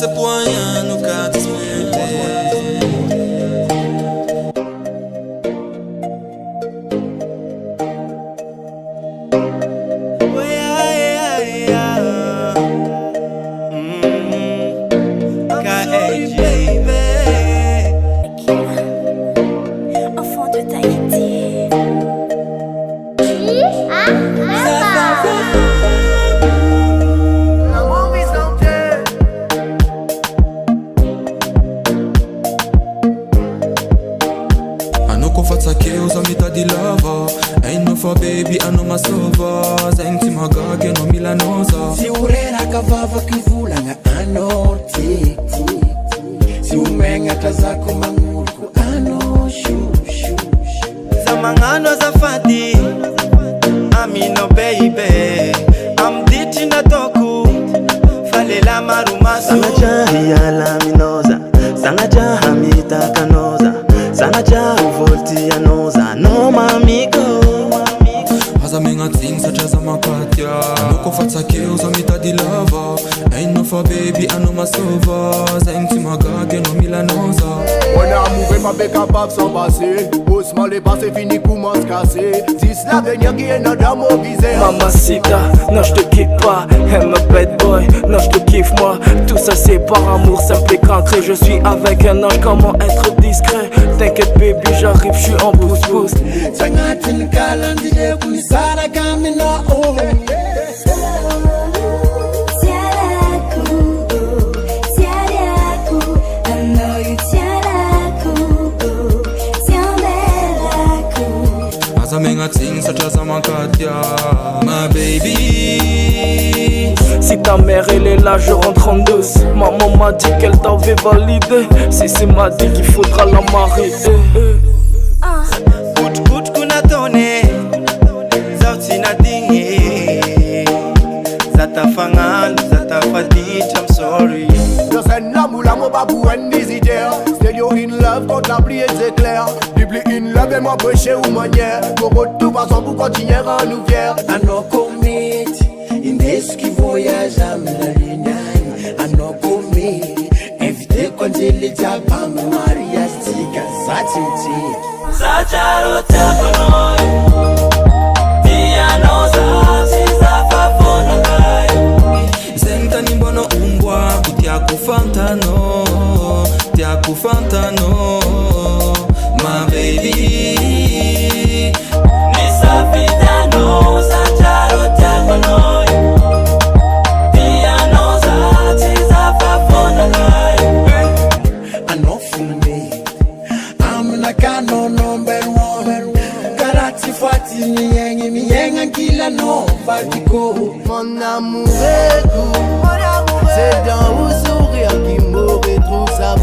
c'est pour rien, nous qu'à discuter. Ain't no for baby, I know my silver. Zengti magage no milanosa. Si urera kavava kivulanga ano tik tik. Si umenga kazako mangurku ano shu shu shu. Zamangano zafati Amino baby I'm ditching a toku Falela marumasu Sanaja hiyala minoza Sanaja hamita kanoza Sanaja uvolti anoza No mamiko As I mean a thing such as a makatya No kofatsa kills on me the lover. Ain't no for baby, I know my silver. Zengti magage no milanosa. On a mouvé ma bec à pape sans passer. Osman les passé fini comment se casser. Dis l'avenir qui est notre mobilisé. Mamacita, non je te quitte pas. Elle me bad boy, non je te kiffe moi. Tout ça c'est par amour, simple et concret. Je suis avec un ange, comment être discret. T'inquiète baby, j'arrive, je suis en pouce-pouce. Sangatin kalandije kunisara kamina oh. As I mean a thing such as a makatya. My baby. Si ta mère elle est là, je rentre en douce. Maman m'a dit qu'elle t'avait validé. Si c'est m'a dit qu'il faudra la marier. Kut kuna tone Zauti na dingi Zatafangana, zatafadit, I'm sorry. Just send la moula mo babou en visiter. Stay you in love quand la pluie est claire. Bibli in love et moi prêcher ou manière. Pour tout façon pour continuer à nous fier. Ano commit Indes qui voyage à Mnalinai. Ano commit Évitez quand il est à Pam Maria Stika Satiti Sacharo tapanoi Dianosa Sizafafono kai Zengta nimbono umbwa Kutia kufantano Tia kufantano My baby Nisafidano Sacharo tapanoi Dianosa Sizafafono kai Ano fume Amnaka no number one Karati fati miyenga kila no Batiko Mon amour est doux. C'est dans vos sourires qui me retrouve sa